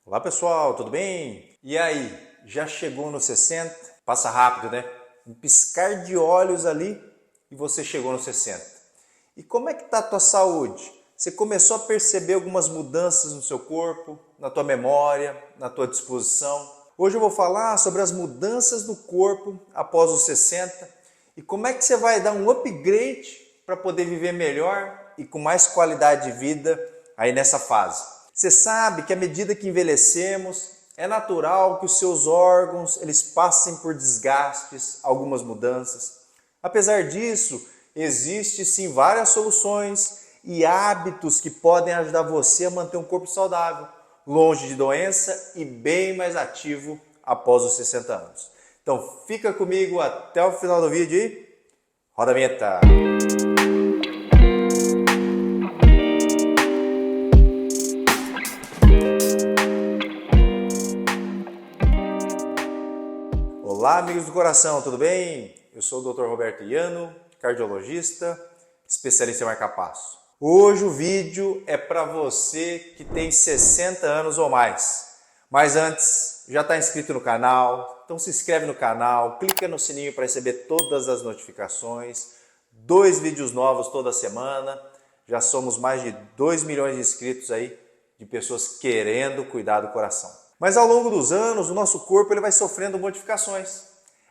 Olá pessoal, tudo bem? E aí, já chegou nos 60? Passa rápido, né? Um piscar de olhos ali e você chegou nos 60. E como é que está a tua saúde? Você começou a perceber algumas mudanças no seu corpo, na tua memória, na tua disposição? Hoje eu vou falar sobre as mudanças do corpo após os 60 e como é que você vai dar um upgrade para poder viver melhor e com mais qualidade de vida aí nessa fase. Você sabe que à medida que envelhecemos, é natural que os seus órgãos eles passem por desgastes, algumas mudanças. Apesar disso, existem sim várias soluções e hábitos que podem ajudar você a manter um corpo saudável, longe de doença e bem mais ativo após os 60 anos. Então fica comigo até o final do vídeo e roda a vinheta! Olá amigos do coração, tudo bem? Eu sou o Dr. Roberto Iano, cardiologista, especialista em marca-passo. Hoje o vídeo é para você que tem 60 anos ou mais. Mas antes, já está inscrito no canal? Então se inscreve no canal, clica no sininho para receber todas as notificações. 2 vídeos novos toda semana. Já somos mais de 2 milhões de inscritos aí, de pessoas querendo cuidar do coração. Mas ao longo dos anos, o nosso corpo ele vai sofrendo modificações.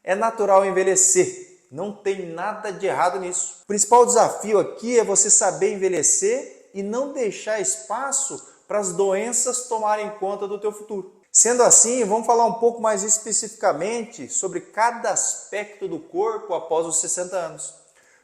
É natural envelhecer, não tem nada de errado nisso. O principal desafio aqui é você saber envelhecer e não deixar espaço para as doenças tomarem conta do teu futuro. Sendo assim, vamos falar um pouco mais especificamente sobre cada aspecto do corpo após os 60 anos.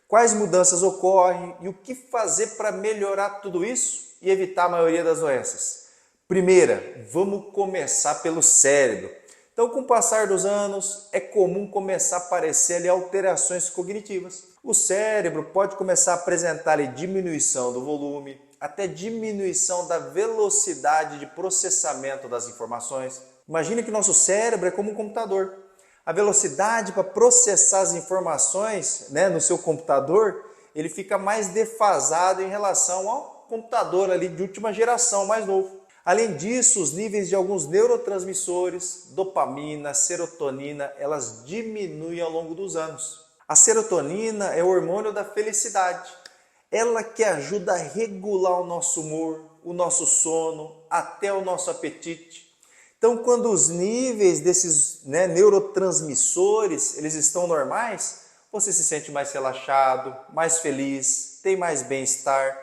Quais mudanças ocorrem e o que fazer para melhorar tudo isso e evitar a maioria das doenças. Primeira, vamos começar pelo cérebro. Então, com o passar dos anos, é comum começar a aparecer ali alterações cognitivas. O cérebro pode começar a apresentar ali diminuição do volume, até diminuição da velocidade de processamento das informações. Imagine que nosso cérebro é como um computador. A velocidade para processar as informações, no seu computador, ele fica mais defasado em relação ao computador ali de última geração, mais novo. Além disso, os níveis de alguns neurotransmissores, dopamina, serotonina, elas diminuem ao longo dos anos. A serotonina é o hormônio da felicidade. Ela que ajuda a regular o nosso humor, o nosso sono, até o nosso apetite. Então, quando os níveis desses neurotransmissores eles estão normais, você se sente mais relaxado, mais feliz, tem mais bem-estar.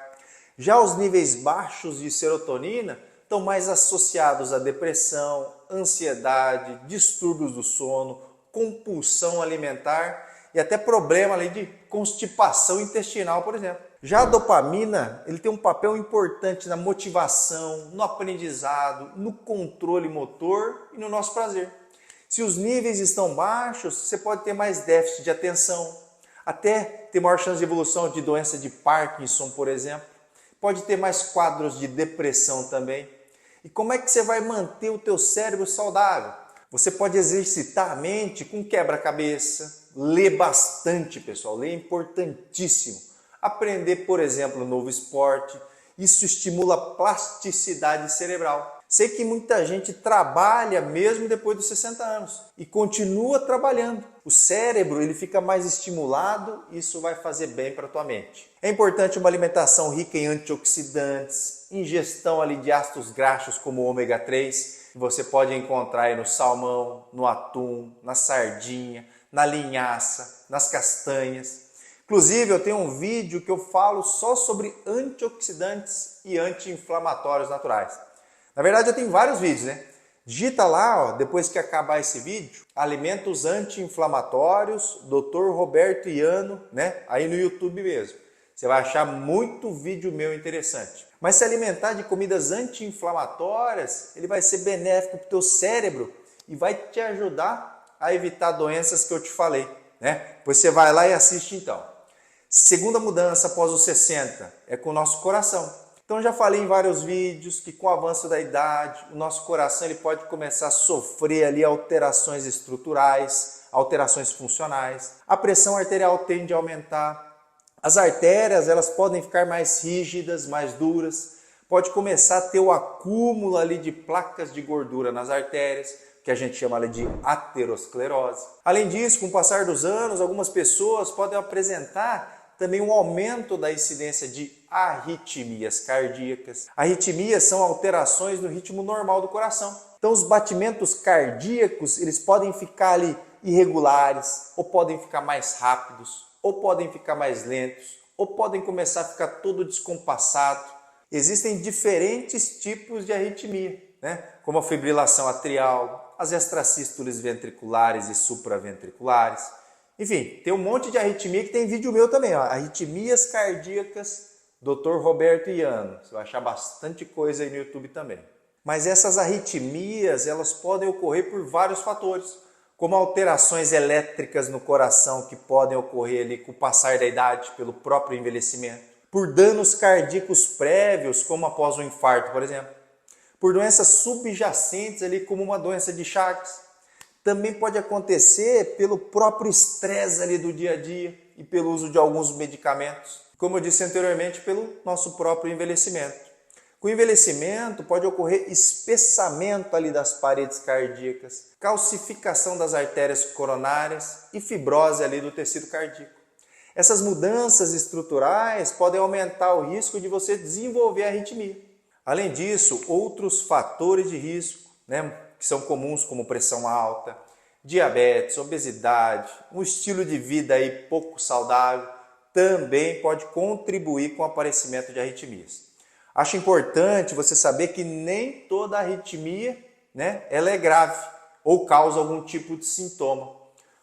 Já os níveis baixos de serotonina estão mais associados à depressão, ansiedade, distúrbios do sono, compulsão alimentar e até problema ali de constipação intestinal, por exemplo. Já a dopamina, ele tem um papel importante na motivação, no aprendizado, no controle motor e no nosso prazer. Se os níveis estão baixos, você pode ter mais déficit de atenção, até ter maior chance de evolução de doença de Parkinson, por exemplo. Pode ter mais quadros de depressão também. E como é que você vai manter o teu cérebro saudável? Você pode exercitar a mente com quebra-cabeça, ler bastante, pessoal, ler é importantíssimo. Aprender, por exemplo, um novo esporte, isso estimula a plasticidade cerebral. Sei que muita gente trabalha mesmo depois dos 60 anos e continua trabalhando. O cérebro ele fica mais estimulado e isso vai fazer bem para a tua mente. É importante uma alimentação rica em antioxidantes, ingestão ali de ácidos graxos como o ômega 3, que você pode encontrar aí no salmão, no atum, na sardinha, na linhaça, nas castanhas. Inclusive, eu tenho um vídeo que eu falo só sobre antioxidantes e anti-inflamatórios naturais. Na verdade, eu tenho vários vídeos, né? Digita lá, depois que acabar esse vídeo, alimentos anti-inflamatórios, Dr. Roberto Iano, aí no YouTube mesmo. Você vai achar muito vídeo meu interessante. Mas se alimentar de comidas anti-inflamatórias, ele vai ser benéfico para o teu cérebro e vai te ajudar a evitar doenças que eu te falei, Pois você vai lá e assiste então. Segunda mudança após os 60 é com o nosso coração. Então já falei em vários vídeos que com o avanço da idade, o nosso coração ele pode começar a sofrer ali alterações estruturais, alterações funcionais. A pressão arterial tende a aumentar. As artérias elas podem ficar mais rígidas, mais duras. pode começar a ter o acúmulo ali de placas de gordura nas artérias, que a gente chama ali de aterosclerose. Além disso, com o passar dos anos, algumas pessoas podem apresentar também um aumento da incidência de arritmias cardíacas. Arritmias são alterações no ritmo normal do coração. Então, os batimentos cardíacos, eles podem ficar ali irregulares, ou podem ficar mais rápidos, ou podem ficar mais lentos, ou podem começar a ficar todo descompassado. Existem diferentes tipos de arritmia, né? Como a fibrilação atrial, as extrasístoles ventriculares e supraventriculares. Enfim, tem um monte de arritmia que tem vídeo meu também, ó. Arritmias cardíacas, Dr. Roberto Iano. Você vai achar bastante coisa aí no YouTube também. Mas essas arritmias, elas podem ocorrer por vários fatores, como alterações elétricas no coração que podem ocorrer ali com o passar da idade, pelo próprio envelhecimento, por danos cardíacos prévios, como após um infarto, por exemplo, por doenças subjacentes ali, como uma doença de Chagas. Também pode acontecer pelo próprio estresse ali do dia a dia e pelo uso de alguns medicamentos, como eu disse anteriormente, pelo nosso próprio envelhecimento. Com o envelhecimento pode ocorrer espessamento ali das paredes cardíacas, calcificação das artérias coronárias e fibrose ali do tecido cardíaco. Essas mudanças estruturais podem aumentar o risco de você desenvolver arritmia. Além disso, outros fatores de risco, que são comuns, como pressão alta, diabetes, obesidade, um estilo de vida aí pouco saudável, também pode contribuir com o aparecimento de arritmias. Acho importante você saber que nem toda arritmia, ela é grave ou causa algum tipo de sintoma.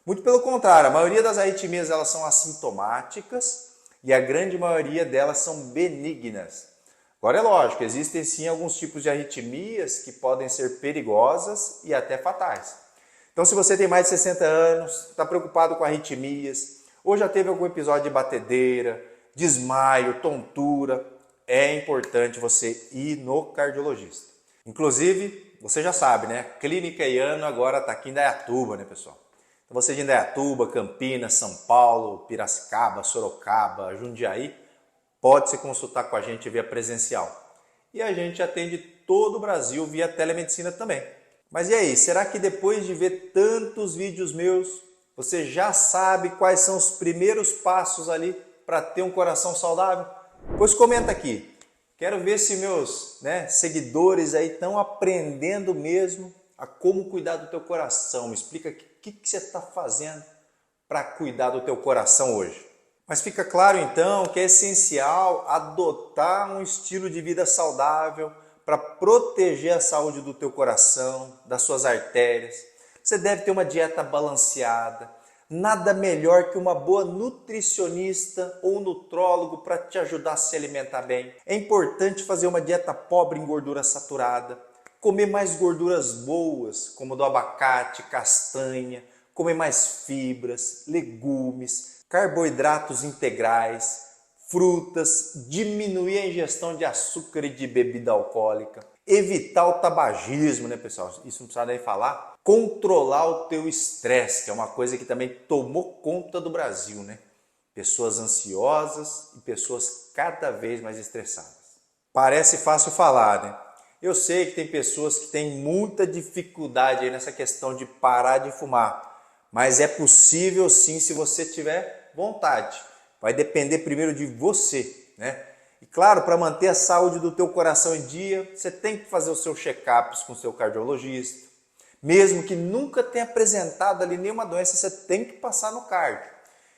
Muito pelo contrário, a maioria das arritmias elas são assintomáticas e a grande maioria delas são benignas. Agora é lógico, existem sim alguns tipos de arritmias que podem ser perigosas e até fatais. Então se você tem mais de 60 anos, está preocupado com arritmias, ou já teve algum episódio de batedeira, desmaio, tontura, é importante você ir no cardiologista. Inclusive, você já sabe, Clínica Iano agora está aqui em Indaiatuba, pessoal? Então você de Indaiatuba, Campinas, São Paulo, Piracicaba, Sorocaba, Jundiaí, pode se consultar com a gente via presencial. E a gente atende todo o Brasil via telemedicina também. Mas e aí, será que depois de ver tantos vídeos meus, você já sabe quais são os primeiros passos ali para ter um coração saudável? Pois comenta aqui. Quero ver se meus seguidores aí estão aprendendo mesmo a como cuidar do teu coração. Me explica o que você está fazendo para cuidar do teu coração hoje. Mas fica claro então que é essencial adotar um estilo de vida saudável para proteger a saúde do teu coração, das suas artérias. Você deve ter uma dieta balanceada. Nada melhor que uma boa nutricionista ou nutrólogo para te ajudar a se alimentar bem. É importante fazer uma dieta pobre em gordura saturada, comer mais gorduras boas, como do abacate, castanha, comer mais fibras, legumes, carboidratos integrais, frutas, diminuir a ingestão de açúcar e de bebida alcoólica, evitar o tabagismo, pessoal? Isso não precisa nem falar. Controlar o teu estresse, que é uma coisa que também tomou conta do Brasil, Pessoas ansiosas e pessoas cada vez mais estressadas. Parece fácil falar, Eu sei que tem pessoas que têm muita dificuldade aí nessa questão de parar de fumar, mas é possível sim se você tiver vontade. Vai depender primeiro de você, E claro, para manter a saúde do teu coração em dia, você tem que fazer os seus check-ups com o seu cardiologista. Mesmo que nunca tenha apresentado ali nenhuma doença, você tem que passar no cardio.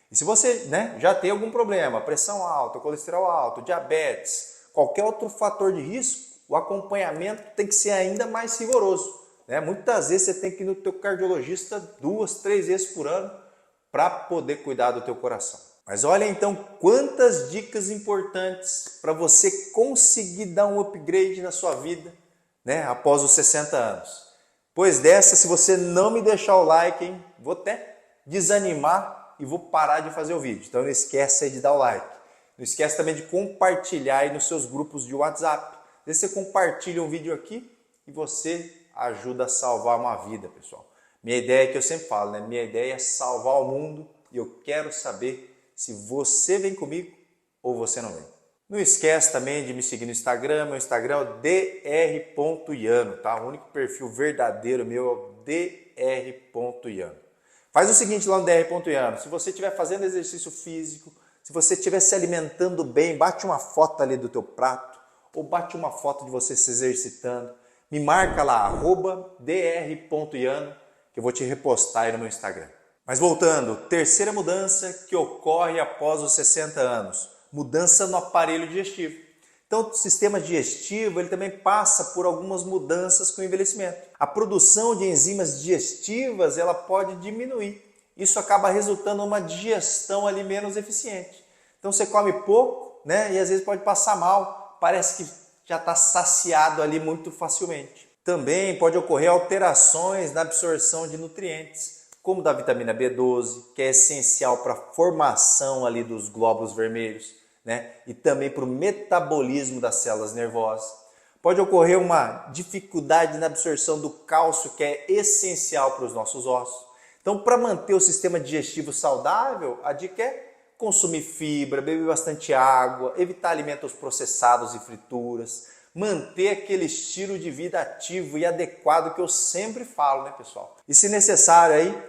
E se você já tem algum problema, pressão alta, colesterol alto, diabetes, qualquer outro fator de risco, o acompanhamento tem que ser ainda mais rigoroso. Muitas vezes você tem que ir no teu cardiologista 2, 3 vezes por ano para poder cuidar do teu coração. Mas olha então quantas dicas importantes para você conseguir dar um upgrade na sua vida após os 60 anos. Pois dessa, se você não me deixar o like, vou até desanimar e vou parar de fazer o vídeo. Então não esquece aí de dar o like. Não esquece também de compartilhar aí nos seus grupos de WhatsApp. Às vezes você compartilha um vídeo aqui e você ajuda a salvar uma vida, pessoal. Minha ideia é que eu sempre falo, Minha ideia é salvar o mundo e eu quero saber se você vem comigo ou você não vem. Não esquece também de me seguir no Instagram, meu Instagram é o dr.iano, tá? O único perfil verdadeiro meu é o dr.iano. Faz o seguinte lá no dr.iano, se você estiver fazendo exercício físico, se você estiver se alimentando bem, bate uma foto ali do teu prato, ou bate uma foto de você se exercitando, me marca lá, @dr.iano, que eu vou te repostar aí no meu Instagram. Mas voltando, terceira mudança que ocorre após os 60 anos, mudança no aparelho digestivo. Então, o sistema digestivo ele também passa por algumas mudanças com o envelhecimento. A produção de enzimas digestivas ela pode diminuir. Isso acaba resultando em uma digestão ali menos eficiente. Então, você come pouco, né? E às vezes pode passar mal. Parece que já está saciado ali muito facilmente. Também pode ocorrer alterações na absorção de nutrientes, como da vitamina B12, que é essencial para a formação ali dos glóbulos vermelhos, né? E também para o metabolismo das células nervosas. Pode ocorrer uma dificuldade na absorção do cálcio, que é essencial para os nossos ossos. Então, para manter o sistema digestivo saudável, a dica é consumir fibra, beber bastante água, evitar alimentos processados e frituras, manter aquele estilo de vida ativo e adequado que eu sempre falo, né, pessoal? E se necessário aí,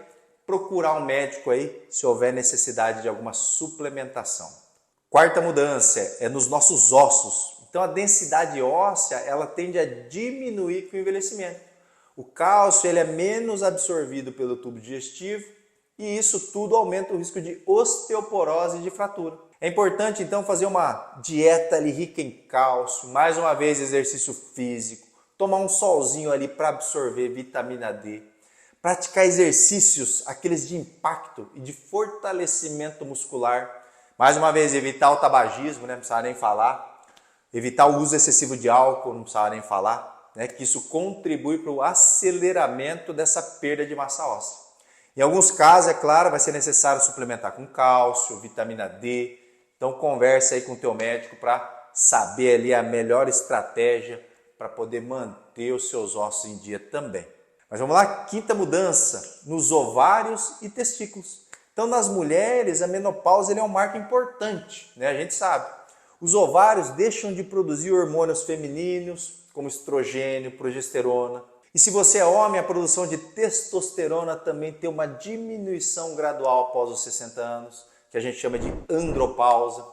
procurar um médico aí se houver necessidade de alguma suplementação. Quarta mudança é nos nossos ossos. Então a densidade óssea ela tende a diminuir com o envelhecimento. O cálcio ele é menos absorvido pelo tubo digestivo e isso tudo aumenta o risco de osteoporose e de fratura. É importante então fazer uma dieta ali rica em cálcio, mais uma vez exercício físico, tomar um solzinho ali para absorver vitamina D. Praticar exercícios, aqueles de impacto e de fortalecimento muscular. Mais uma vez, evitar o tabagismo, né? Não precisa nem falar. Evitar o uso excessivo de álcool, não precisa nem falar. Né? Que isso contribui para o aceleramento dessa perda de massa óssea. Em alguns casos, é claro, vai ser necessário suplementar com cálcio, vitamina D. Então, converse aí com o teu médico para saber ali a melhor estratégia para poder manter os seus ossos em dia também. Mas vamos lá, quinta mudança, nos ovários e testículos. Então, nas mulheres, a menopausa é um marco importante, né? A gente sabe. Os ovários deixam de produzir hormônios femininos, como estrogênio, progesterona. E se você é homem, a produção de testosterona também tem uma diminuição gradual após os 60 anos, que a gente chama de andropausa.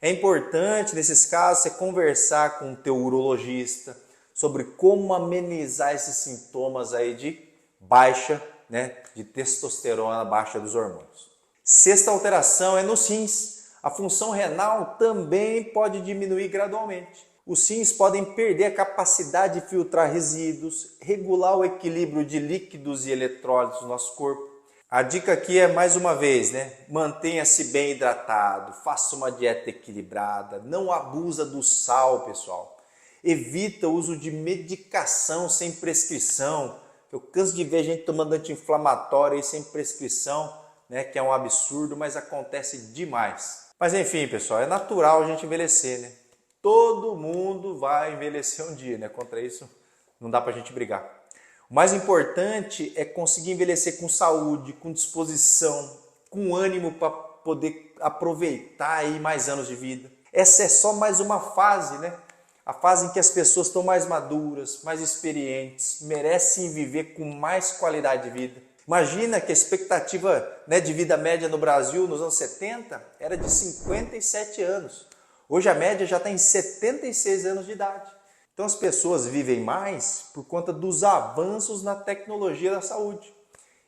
É importante, nesses casos, você conversar com o teu urologista, sobre como amenizar esses sintomas aí de baixa, né, de testosterona, baixa dos hormônios. Sexta alteração é nos rins. A função renal também pode diminuir gradualmente. Os rins podem perder a capacidade de filtrar resíduos, regular o equilíbrio de líquidos e eletrólitos no nosso corpo. A dica aqui é mais uma vez, né? Mantenha-se bem hidratado, faça uma dieta equilibrada, não abusa do sal, pessoal. Evita o uso de medicação sem prescrição. Eu canso de ver gente tomando anti-inflamatório aí sem prescrição, né? Que é um absurdo, mas acontece demais. Mas enfim, pessoal, é natural a gente envelhecer, né? Todo mundo vai envelhecer um dia, né? Contra isso não dá pra gente brigar. O mais importante é conseguir envelhecer com saúde, com disposição, com ânimo para poder aproveitar aí mais anos de vida. Essa é só mais uma fase, né? A fase em que as pessoas estão mais maduras, mais experientes, merecem viver com mais qualidade de vida. Imagina que a expectativa, né, de vida média no Brasil nos anos 70 era de 57 anos. Hoje a média já está em 76 anos de idade. Então as pessoas vivem mais por conta dos avanços na tecnologia da saúde.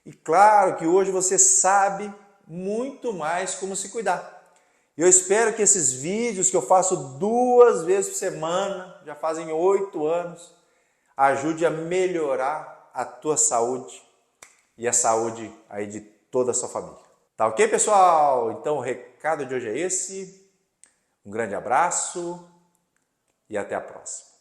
E claro que hoje você sabe muito mais como se cuidar. Eu espero que esses vídeos que eu faço 2 vezes por semana, já fazem 8 anos, ajude a melhorar a tua saúde e a saúde aí de toda a sua família. Tá ok, pessoal? Então o recado de hoje é esse. Um grande abraço e até a próxima.